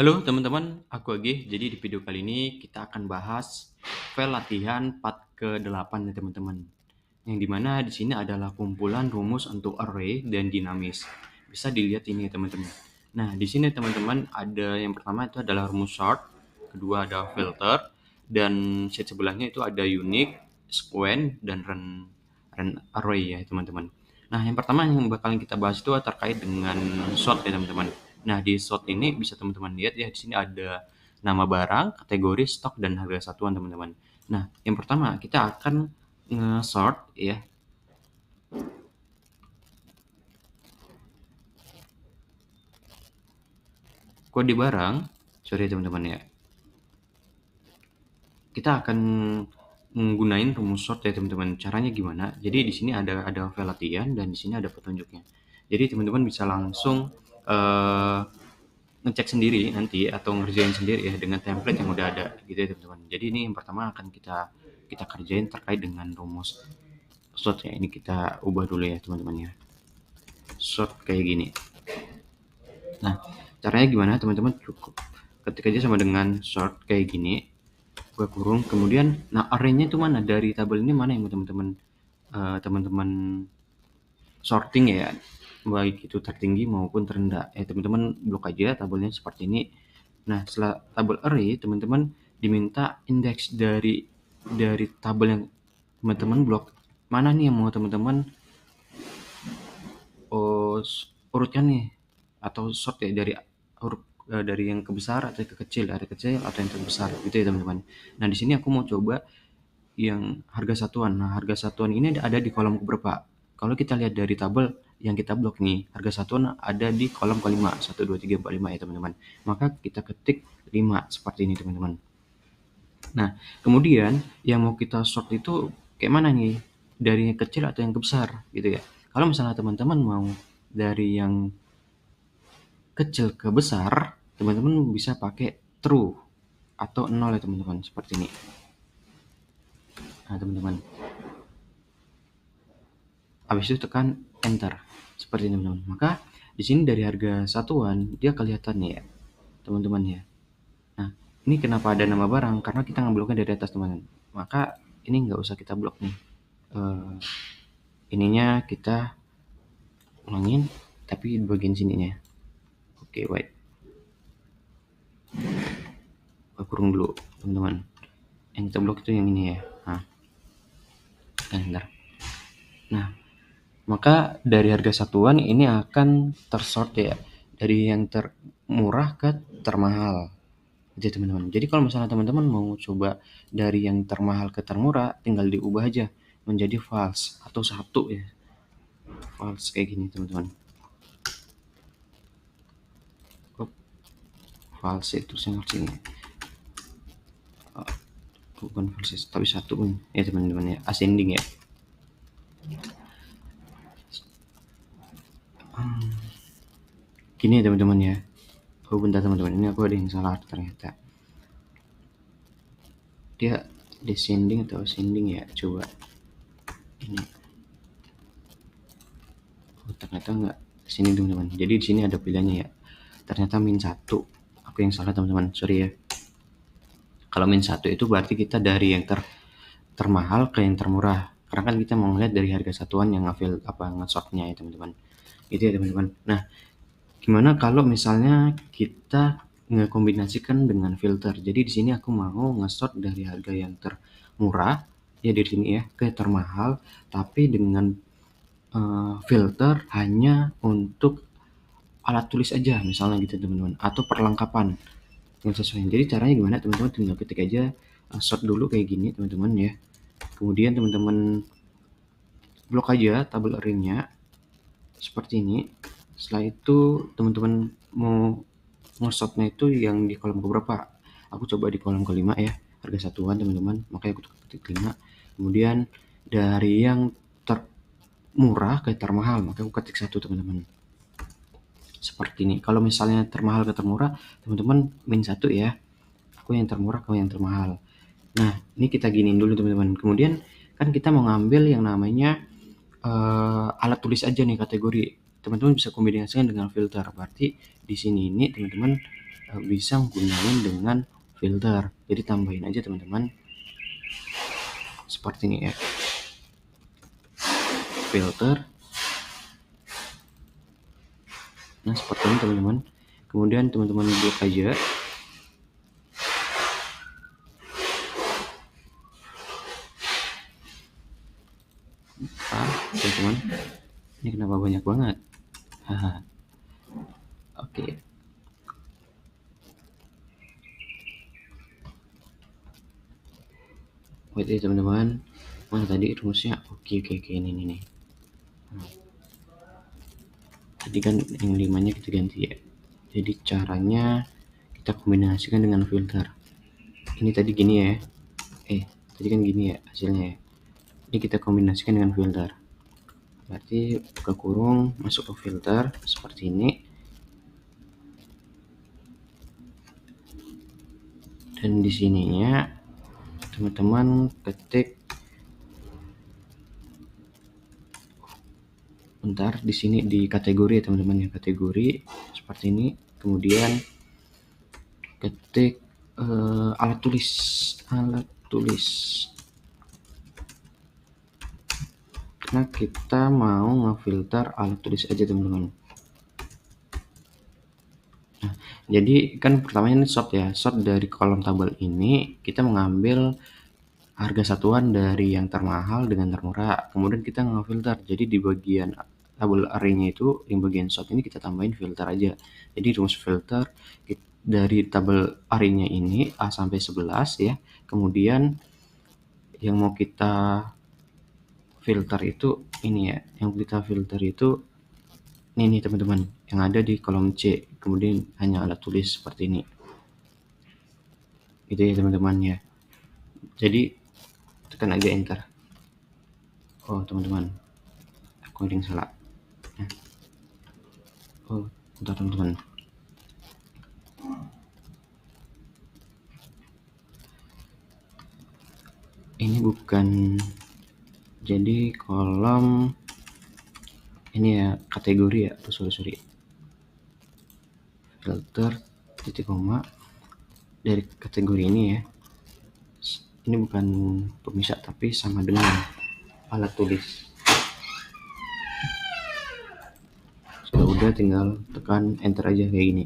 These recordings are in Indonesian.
Halo teman-teman, aku Agih. Jadi di video kali ini kita akan bahas file latihan part ke-8 ya teman-teman. Yang dimana di sini adalah kumpulan rumus untuk array dan dinamis. Bisa dilihat ini ya teman-teman. Nah di sini teman-teman ada yang pertama itu adalah rumus sort, kedua ada filter, dan sheet sebelahnya itu ada unique, sequence, dan run array ya teman-teman. Nah yang pertama yang bakalan kita bahas itu terkait dengan sort ya teman-teman. Nah, di shot ini bisa teman-teman lihat ya, di sini ada nama barang, kategori, stok, dan harga satuan teman-teman. Nah, yang pertama kita akan nge-sort ya, kode barang, sorry teman-teman ya. Kita akan menggunakan rumus sort ya teman-teman. Caranya gimana? Jadi di sini ada file latihan dan di sini ada petunjuknya. Jadi teman-teman bisa langsung eh, ngecek sendiri nanti atau ngerjain sendiri ya dengan template yang udah ada gitu ya teman-teman. Jadi ini yang pertama akan kita kerjain terkait dengan rumus sort ya. Ini kita ubah dulu ya teman-teman ya. Sort kayak gini. Nah, caranya gimana teman-teman? Cukup ketik aja sama dengan sort kayak gini. Gue kurung. Kemudian, nah array-nya itu mana? Dari tabel ini mana yang teman-teman sorting ya, baik itu tertinggi maupun terendah. Teman-teman blok aja tabelnya seperti ini. Nah, setelah tabel array, teman-teman diminta indeks dari tabel yang teman-teman blok. Mana nih yang mau teman-teman urutkan nih atau sort ya dari huruf dari yang ke besar atau ke kecil, dari kecil atau yang terbesar gitu ya teman-teman. Nah, di sini aku mau coba yang harga satuan. Nah, harga satuan ini ada di kolom keberapa? Kalau kita lihat dari tabel yang kita blok nih, harga satuan ada di kolom kelima, 1, 2, 3, 4, 5 ya teman-teman. Maka kita ketik 5 seperti ini teman-teman. Nah, kemudian yang mau kita sort itu kayak mana nih? Dari yang kecil atau yang ke besar gitu ya. Kalau misalnya teman-teman mau dari yang kecil ke besar, teman-teman bisa pakai true atau 0 ya teman-teman, seperti ini. Nah, teman-teman. Habis itu tekan enter. Seperti ini teman-teman. Maka di sini dari harga satuan dia kelihatan ya, teman-teman ya. Nah, ini kenapa ada nama barang? Karena kita ngebloknya dari atas teman-teman. Maka ini nggak usah kita blok nih. Ininya kita ulangin, tapi di bagian sininya. Oke, wait. Kurung dulu, teman-teman. Yang kita blok itu yang ini ya. Bentar. Nah, maka dari harga satuan ini akan tersort ya, dari yang termurah ke termahal. Jadi teman-teman. Jadi kalau misalnya teman-teman mau coba dari yang termahal ke termurah, tinggal diubah aja menjadi false atau satu ya. False kayak gini teman-teman. False itu yang sini. Bukan false tapi satu ya teman-teman ya. Ascending ya. Gini ya teman-teman ya. Oh bentar teman-teman, ini aku ada yang salah ternyata. Dia descending atau ascending ya, coba ini. Oh ternyata enggak sini teman-teman. Jadi di sini ada pilihannya ya. Ternyata -1. Aku yang salah teman-teman, sorry ya. Kalau -1 itu berarti kita dari yang termahal ke yang termurah. Karena kan kita mau ngeliat dari harga satuan yang nge-sortnya ya teman-teman. Itu ya teman-teman. Nah, gimana kalau misalnya kita ngekombinasikan dengan filter? Jadi di sini aku mau nge-sort dari harga yang termurah ya di sini ya ke termahal, tapi dengan filter hanya untuk alat tulis aja misalnya gitu teman-teman, atau perlengkapan yang sesuai. Jadi caranya gimana teman-teman? Tinggal ketik aja sort dulu kayak gini teman-teman ya. Kemudian teman-teman blok aja tabel array-nya seperti ini. Setelah itu teman-teman mau nge-sortnya itu yang di kolom keberapa? Aku coba di kolom kelima ya, harga satuan teman-teman. Makanya aku ketik 5. Kemudian dari yang termurah ke termahal, maka aku ketik 1 teman-teman. Seperti ini. Kalau misalnya termahal ke termurah, teman-teman -1 ya. Aku yang termurah, kau yang termahal. Nah, ini kita giniin dulu teman-teman. Kemudian kan kita mau ngambil yang namanya alat tulis aja nih kategori. Teman-teman bisa kombinasikan dengan filter. Berarti di sini ini teman-teman bisa menggunakan dengan filter. Jadi tambahin aja teman-teman seperti ini ya, filter. Nah seperti ini teman-teman. Kemudian teman-teman blok aja. Teman-teman, ini kenapa banyak banget? Haha. Oke. Wait ya teman-teman. Mana tadi rumusnya? Oke, ini nih. Tadi kan yang 5-nya kita ganti ya. Jadi caranya kita kombinasikan dengan filter. Ini tadi gini ya. Tadi kan gini ya hasilnya ya. Ini kita kombinasikan dengan filter. Berarti buka kurung, masuk ke filter seperti ini. Dan di sininya teman-teman ketik, bentar, di sini di kategori ya teman-teman ya, kategori seperti ini. Kemudian ketik alat tulis. Karena kita mau ngefilter alat tulis aja teman-teman. Nah, jadi kan pertamanya ini sort ya, sort dari kolom tabel ini kita mengambil harga satuan dari yang termahal dengan termurah. Kemudian kita ngefilter. Jadi di bagian tabel array-nya itu, di bagian sort ini kita tambahin filter aja. Jadi rumus filter dari tabel array-nya ini A sampai 11 ya. Kemudian yang mau kita filter itu ini ya. Yang kita filter itu ini nih teman-teman, yang ada di kolom C. Kemudian hanya alat tulis seperti ini. Gitu ya teman-teman ya. Jadi tekan aja enter. Oh teman-teman, aku yang salah. Oh bentar teman-teman. Ini bukan, jadi kolom ini ya kategori ya. Sorry. Filter titik koma dari kategori ini ya. Ini bukan pemisah tapi sama dengan alat tulis. Udah tinggal tekan enter aja kayak gini.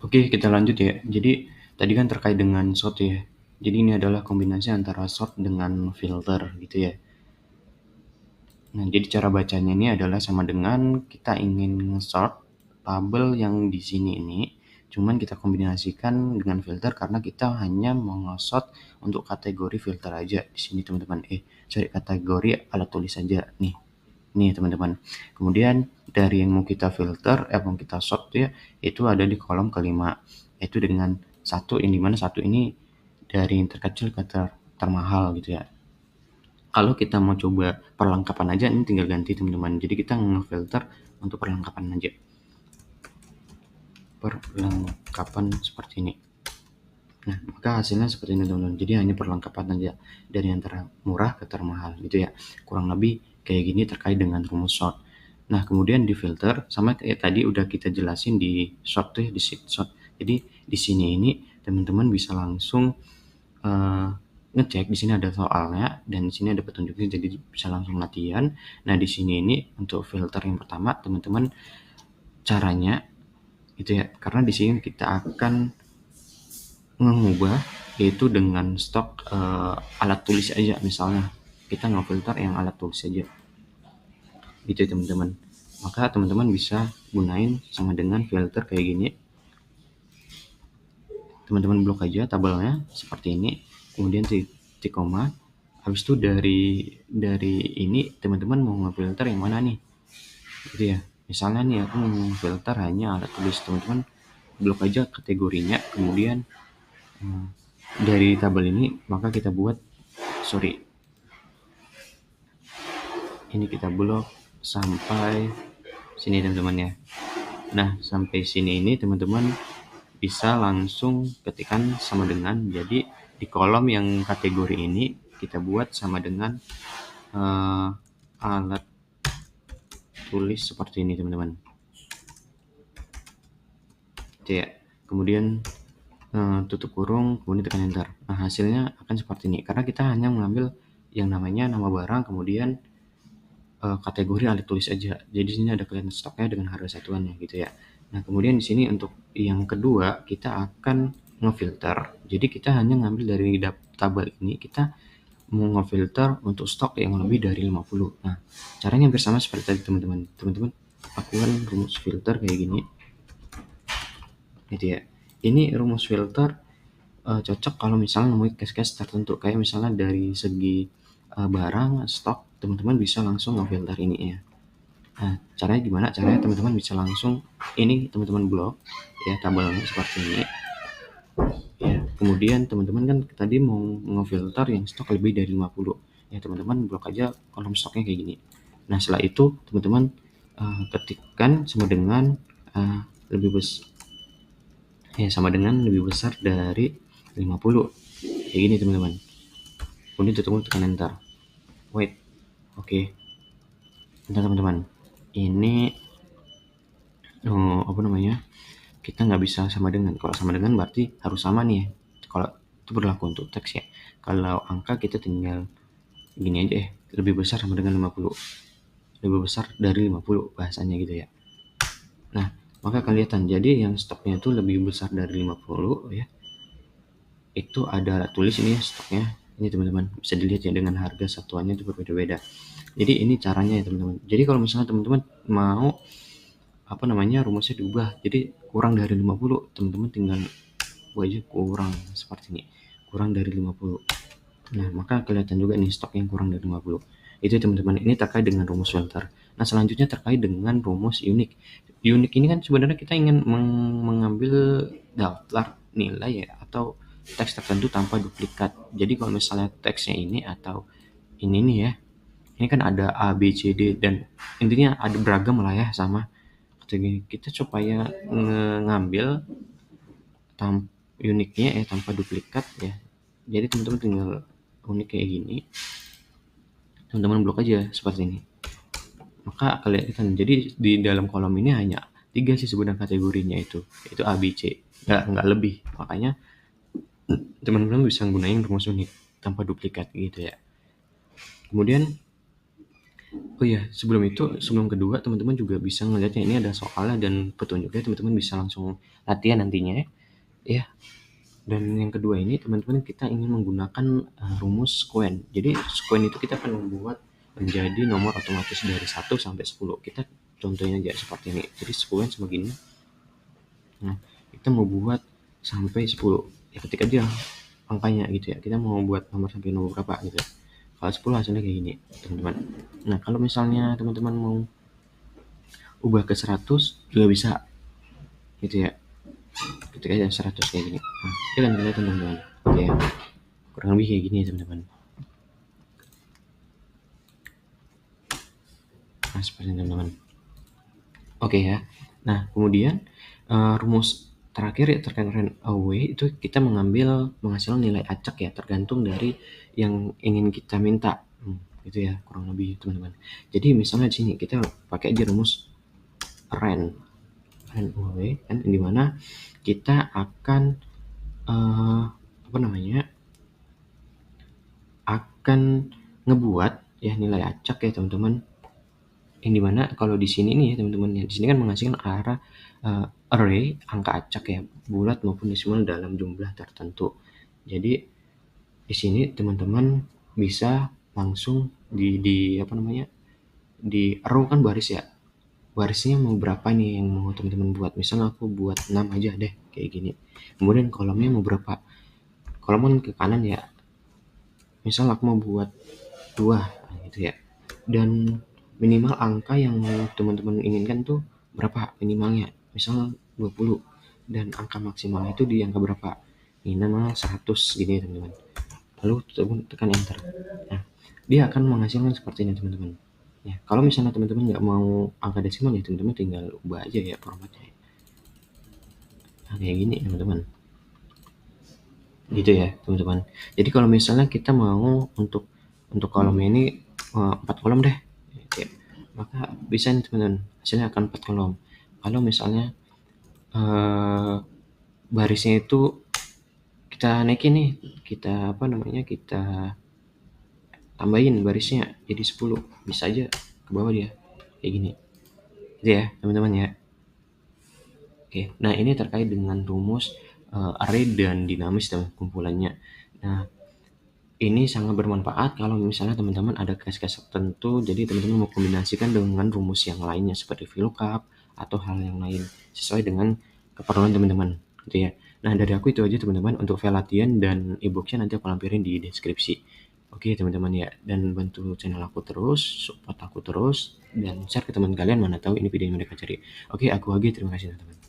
Oke, kita lanjut ya. Jadi tadi kan terkait dengan sort ya. Jadi ini adalah kombinasi antara sort dengan filter gitu ya. Nah, jadi cara bacanya ini adalah sama dengan kita ingin sort tabel yang di sini ini, cuman kita kombinasikan dengan filter karena kita hanya mau nge-sort untuk kategori filter aja di sini teman-teman. Kategori alat tulis aja nih. Nih teman-teman. Kemudian dari yang mau kita filter, mau kita sort ya, itu ada di kolom kelima. Yaitu dengan satu, yang dimana satu ini dari yang terkecil ke termahal gitu ya. Kalau kita mau coba perlengkapan aja, ini tinggal ganti teman-teman. Jadi kita ngefilter untuk perlengkapan aja. Perlengkapan seperti ini. Nah, maka hasilnya seperti ini teman-teman. Jadi hanya perlengkapan aja dari antara murah ke termahal gitu ya. Kurang lebih kayak gini terkait dengan rumus sort. Nah, kemudian di filter sama kayak tadi udah kita jelasin di sort tuh ya, di sheet sort. Jadi di sini ini teman-teman bisa langsung ngecek. Di sini ada soalnya dan di sini ada petunjuknya, jadi bisa langsung latihan. Nah, di sini ini untuk filter yang pertama teman-teman caranya gitu ya. Karena di sini kita akan mengubah yaitu dengan stok alat tulis aja, misalnya kita ngefilter yang alat tulis aja gitu ya teman-teman. Maka teman-teman bisa gunain sama dengan filter kayak gini. Teman-teman blok aja tabelnya seperti ini, kemudian titik koma. Habis itu dari ini teman-teman mau ngefilter yang mana nih gitu ya. Misalnya nih aku mau filter hanya alat tulis, teman-teman blok aja kategorinya. Kemudian dari tabel ini maka kita buat ini kita blok sampai sini teman-teman ya. Nah, sampai sini ini teman-teman bisa langsung ketikkan sama dengan, jadi di kolom yang kategori ini kita buat sama dengan alat tulis seperti ini teman-teman. gitu ya. Kemudian tutup kurung, kemudian tekan enter. Nah, hasilnya akan seperti ini karena kita hanya mengambil yang namanya nama barang, kemudian kategori alat tulis aja. Jadi di sini ada kelihatan stoknya dengan harga satuannya gitu ya. Nah, kemudian di sini untuk yang kedua kita akan ngefilter. Jadi kita hanya ngambil dari tabel ini, kita mau ngefilter untuk stok yang lebih dari 50. Nah, caranya hampir sama seperti tadi teman-teman. Teman-teman lakukan rumus filter kayak gini. Gitu ya. Ini rumus filter cocok kalau misalnya nemuin case-case tertentu kayak misalnya dari segi barang stok, teman-teman bisa langsung ngefilter ini ya. Nah, caranya gimana? Caranya teman-teman bisa langsung ini teman-teman blok ya tabelnya seperti ini. Ya, kemudian teman-teman kan tadi mau ngefilter yang stok lebih dari 50. Ya, teman-teman blok aja kolom stoknya kayak gini. Nah, setelah itu teman-teman ketikkan sama dengan lebih besar ya sama dengan lebih besar dari 50. Kayak gini teman-teman. Kemudian tekan enter. Wait. Oke. Bentar teman-teman. Ini apa namanya? Kita nggak bisa sama dengan. Kalau sama dengan berarti harus sama nih ya. Kalau itu berlaku untuk teks ya. Kalau angka kita tinggal gini aja lebih besar sama dengan 50. Lebih besar dari 50 bahasanya gitu ya. Nah, maka kelihatan jadi yang stoknya itu lebih besar dari 50 ya. Itu ada tulis ini stoknya. Ini teman-teman bisa dilihat ya dengan harga satuannya itu berbeda-beda. Jadi ini caranya ya teman-teman. Jadi kalau misalnya teman-teman mau apa namanya rumusnya diubah jadi kurang dari 50, teman-teman tinggal buat aja kurang seperti ini, kurang dari 50. Nah, maka kelihatan juga nih stok yang kurang dari 50. Itu teman-teman, ini terkait dengan rumus filter. Nah, selanjutnya terkait dengan rumus unik. Unik ini kan sebenarnya kita ingin mengambil daftar nilai ya atau teks tertentu tanpa duplikat. Jadi kalau misalnya teksnya ini atau ini nih ya, ini kan ada A, B, C, D dan intinya ada beragam lah ya sama. Kita supaya ngambil uniknya tanpa duplikat ya. Jadi teman-teman tinggal unik kayak gini. Teman-teman blok aja seperti ini. Maka kelihatan. Jadi di dalam kolom ini hanya 3 sih sebenarnya kategorinya itu A, B, C. Nggak lebih. Makanya teman-teman bisa gunain rumus unik tanpa duplikat gitu ya. Kemudian oh iya, sebelum kedua teman-teman juga bisa ngelihatnya ini ada soalnya dan petunjuknya, teman-teman bisa langsung latihan nantinya ya. Dan yang kedua ini teman-teman kita ingin menggunakan rumus square. Jadi square itu kita akan membuat menjadi nomor otomatis dari 1 sampai 10. Kita contohnya aja seperti ini. Jadi square sama gini. Nah, kita mau buat sampai 10. Ya ketik aja angkanya gitu ya. Kita mau buat nomor sampai nomor berapa gitu. Kalau 10 hasilnya kayak gini, teman-teman. Nah, kalau misalnya teman-teman mau ubah ke 100 juga bisa. Gitu ya. Ketik aja 100 kayak gini. Nah, itu kan kelihatan teman-teman. Oke ya. Kurang lebih kayak gini ya, teman-teman. Nah, seperti teman-teman. Oke ya. Nah, kemudian rumus terakhir ya terkait run away itu kita menghasilkan nilai acak ya tergantung dari yang ingin kita minta. Gitu ya, kurang lebih teman-teman. Jadi misalnya di sini kita pakai aja rumus run away kan di mana kita akan apa namanya? Akan ngebuat ya nilai acak ya teman-teman. Yang dimana kalau di sini nih ya teman-teman ya di sini kan menghasilkan array angka acak ya bulat maupun desimal dalam jumlah tertentu. Jadi di sini teman-teman bisa langsung di apa namanya di row kan baris ya, barisnya mau berapa nih yang mau teman-teman buat. Misalnya aku buat 6 aja deh kayak gini. Kemudian kolomnya mau berapa, kolom ke kanan ya, misal aku mau buat 2 gitu ya. Dan minimal angka yang teman-teman inginkan tuh berapa minimalnya, misal 20 dan angka maksimalnya itu di angka berapa, minimal 100 gini ya teman-teman. Lalu tekan enter. Nah, dia akan menghasilkan seperti ini teman-teman ya. Kalau misalnya teman-teman nggak mau angka desimal ya teman-teman tinggal ubah aja ya formatnya. Nah, kayak gini teman-teman gitu ya teman-teman. Jadi kalau misalnya kita mau untuk kolom ini 4 kolom deh ya, maka bisa nih teman-teman hasilnya akan 4 kolom. Kalau misalnya barisnya itu kita naikin nih, kita apa namanya, kita tambahin barisnya jadi 10, bisa aja ke bawah dia kayak gini. Itu ya teman-teman ya. Oke, nah ini terkait dengan rumus array dan dinamis dan kumpulannya. Nah, ini sangat bermanfaat kalau misalnya teman-teman ada case-case tertentu, jadi teman-teman mau kombinasikan dengan rumus yang lainnya seperti VLOOKUP atau hal yang lain sesuai dengan keperluan teman-teman, gitu ya. Nah, dari aku itu aja teman-teman, untuk file latihan dan e-booknya nanti aku lampirin di deskripsi. Oke teman-teman ya, dan bantu channel aku terus, support aku terus, dan share ke teman kalian, mana tahu ini video yang mereka cari. Oke, aku Agi, terima kasih teman-teman.